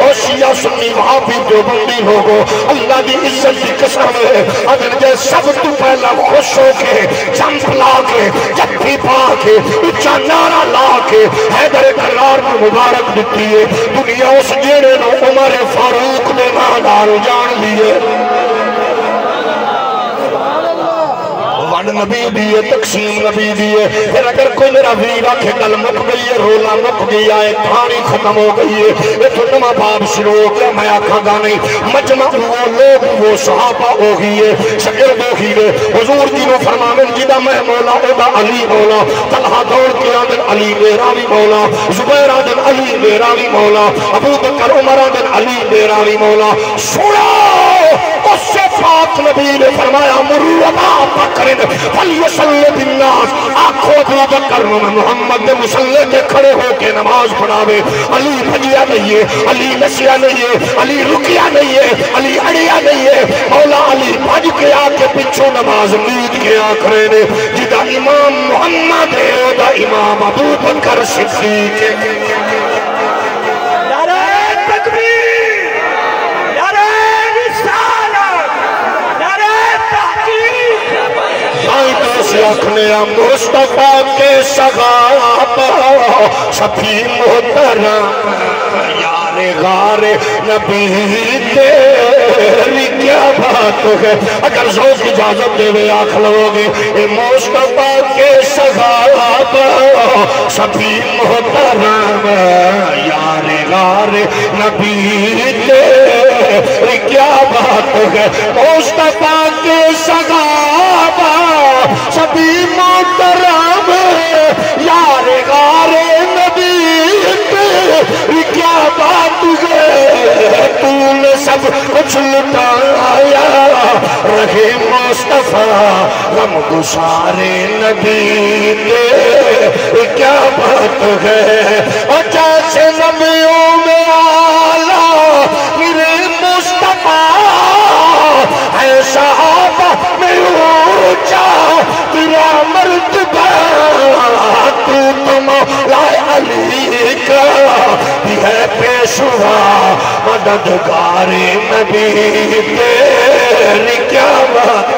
او شیعہ سنی وہابی دیوبندی لوگو اللہ دی عزت دی قسم ہے اگر جے سب تو پہلا خوش ہو کے جمپ لا کے جپی پا کے اچھا نعرہ لا کے حیدر کرار کو مبارک دیتی ہے دنیا اس جیڑے نو عمر فاروق نے نادار جان لیے ون نبی دیئے تقسیم نبی دیئے پھر اگر کوئی میرا ویر آکھے گل مک گئی ہے رولا مک گیا ہے کھانی ختم ہو گئی ہے یہ تو نمہ باب شروع ہو گیا میں آکھا گا نہیں مجمع وہ لوگ وہ صحابہ ہو گئی ہے شکر دو ہی ہے حضور جنہوں فرمامن جدہ میں مولا اوڈا علی مولا طلحہ دوڑ کے آدن علی میراوی مولا زبیر آدن علی میراوی مولا ابو بکر عمر آدن علی میراوی مولا سوڑا اس سے پاک نبی نے فرمایا مرو ابا بکرن فلیصلی بالناس آنکھو ابو بکر محمد مسلح کے کھڑے ہو کے نماز پڑھاوے علی بھجیا نہیں ہے علی نسیہ نہیں ہے علی رکیا نہیں ہے علی اڑیا نہیں ہے مولا علی بھج کے آکے پچھو نماز نید کے آکھرے نے جدہ امام محمد ہے دا امام ابو بکر صدیق اکھنے مصطفیٰ کے صحابہ شفیع محترم یار غار نبی تیری کیا بات ہے اگر ذوق اجازت دے وے آنکھ لو گے اے مصطفیٰ کے صحابہ شفیع محترم یار غار نبی تیری کیا بات ہے مصطفیٰ کے صحابہ شفیع محترم یار غار نبی تیری کیا بات ہے تو نے سب کچھ لٹایا رہے مصطفیٰ غم گسار نبی تیری کیا بات ہے اور جیسے نبیوں میں آلہ میرے مصطفیٰ ہے صحابہ میں اونچا تیرا مرتبہ تو مولا علی کا بھی ہے پیشوا مددگار نبی تیری کیا بات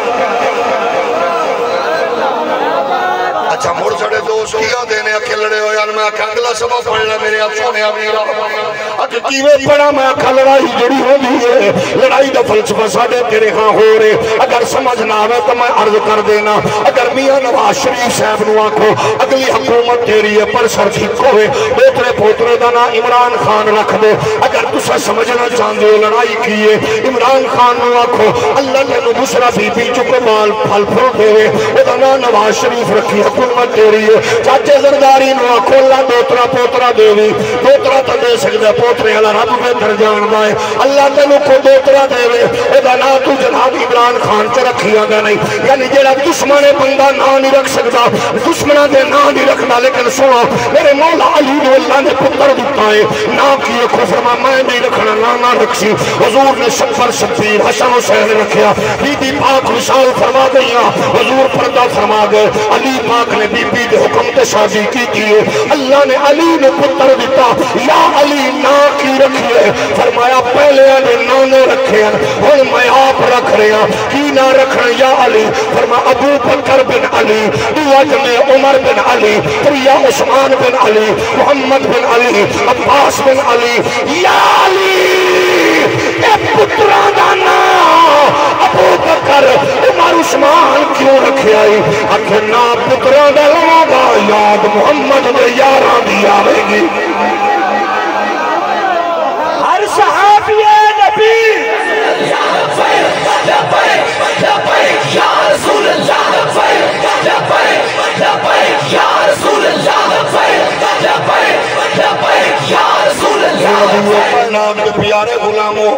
اچھا مڑ سڑے دوست کیا دینے اکھلڑے ہو یار میں اکھلا سبا پڑھنا میرے آپ سونے امیرہ اگر کیوے پڑھا میں اکھا لڑائی جڑی ہو بھی ہے لڑائی دا فلسفہ ساڑے تیرے ہاں ہو رہے اگر سمجھ نہ آوے تو میں عرض کر دینا اگر میاں نواز شریف صاحب نو آنکھو اگلی حکومت تیری ہے پر سر ٹھیکو ہے پوترے پوترے دانا عمران خان رکھ دے اگر تسا سمجھنا چاندے ہو لڑائی کیے عمران خان نو آنکھو اللہ نے نبسرہ بی بی چکو مال پھل پھل دے وہ دانا نواز شریف رکھی حکومت تیری ہے چاچے زرداری نو آنکھو اللہ دوترا پوترا دے وی دوترا تا دے سکتے پوترے اللہ رب میں در جان دائے اللہ تنو کو دوترا دے وے ادا نا تو جناب عمران خان چا رکھی آگا نہیں یعنی جیڑا دشمن بندہ نا نہیں رکھ سکتا دشمنہ دے نا نہیں رکھنا لیکن سنو میرے مولا علی نے اللہ نے پتر دیتا ہے نا کیے کفر میں نہیں رکھنا نا رکھسی حضور نے شفر شبیر حسن حسین رکھیا بی بی پاک وصال فرما گیا حضور پردہ فرما گئے علی پاک نے بی بی دے حکم تے شادی کی کیے اللہ نے علی نے پتر دیتا یا علی نا کی رکھیے فرمایا پہلے علی نانے رکھے ہیں اور میں آپ رکھ رہے ہیں کی نہ رکھنا یا علی فرمایا ابو بکر بن علی دعا جمع عمر بن علی تریا عثمان بن علی محمد بن علی عباس بن علی یا علی اے پتران دانا ابو بکر عمر عثمان کیوں رکھے آئی اکھر نا پتران دانا یاد محمد نے یاران دی آوے گی ہر صحابی نبی یا رسول اللہ یا رسول اللہ نام کے پیارے غلاموں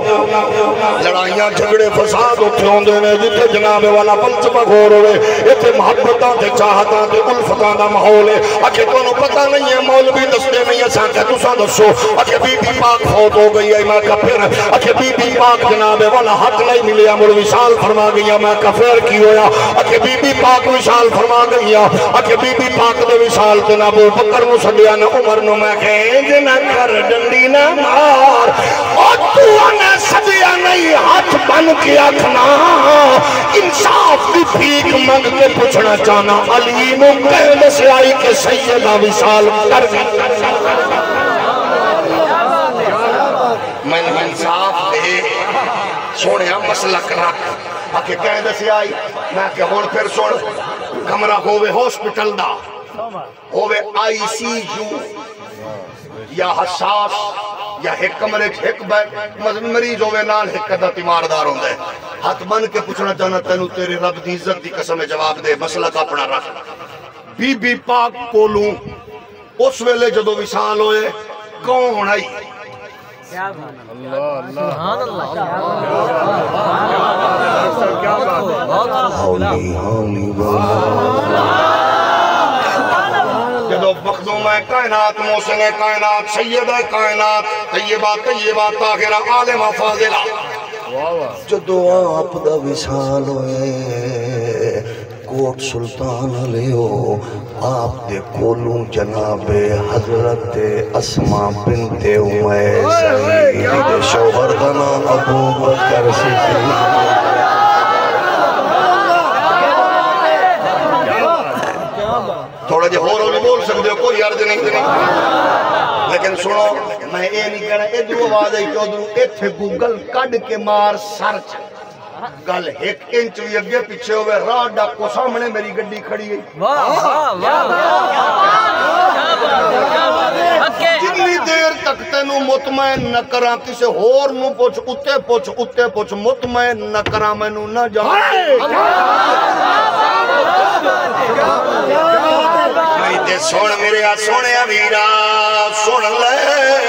لڑائیاں جھگڑے فساد اٹھے ہوندے نے جتے جناب والا فلسفہ گھور ہوئے اتنے محبتاں تے چاہتاں تے الفتاں دا ماحول ہے اکھے تو پتہ نہیں ہے مولوی دستے نہیں ہے سانکہ تساں دسو اکھے بی بی پاک فوت ہو گئی ہے میں کفر اکھے بی بی پاک جناب والا حق نہیں ملیا مڑ وصال فرما گئی میں کفر کی ہویا اکھے بی بی پاک وصال فرما گئی اکھے بی بی پاک دے وصال تے ابو بکر نو سڈیا نہ عمر نو میں کہیں نہ کر ڈنڈی نہ مار بن کے آکھنا انصاف دی بھیک منگ کے پوچھنا چاہنا علی نو کہنے سے آئی کہ سیدہ وصال کر میں نے انصاف دے سونے مسلک رکھ آکے کہنے سے آئی میں کہ ہون پھر سن کمرہ ہوئے ہاسپٹل دا ہوئے آئی سی یو یا حساس یا ایک کمرے ایک مریض ہوئے نال ایک قدر تیماردار ہوں دے ہاتھ بن کے پوچھنا چاہنا تینو تیرے رب دی عزت دی قسم جواب دے مسلک اپنا رکھ بی بی پاک کولوں اس ویلے جدو وصال ہوئے کون آئی جدو مخدوم کائنات موسم کائنات سید کائنات طیبہ طاہرہ عالمہ فاضلہ جدو آپ دا وصال ہوئے کوٹ سلطان علیہ آپ دے کولوں جناب حضرت اسماء بنت امیس سید شوہر دا نام ابو بکر صدیق تھوڑا جی ہورو نہیں بول سکتے ہو کوئی عرض نہیں لیکن سنو میں یہ نہیں کہنا ادھر آواز ہے کہ ادھر ایتھے گوگل کڈ کے مار سرچ گل ایک انچ بھی اگے پیچھے ہوئے راہ ڈاکو سامنے میری گڈی کھڑی گئی جتنی دیر تک تینوں مطمئن نہ کراں کسے ہور نو اتے پوچھ مطمئن نہ کراں میں نو نہ جانے سن میرے سونے ویرا سن لے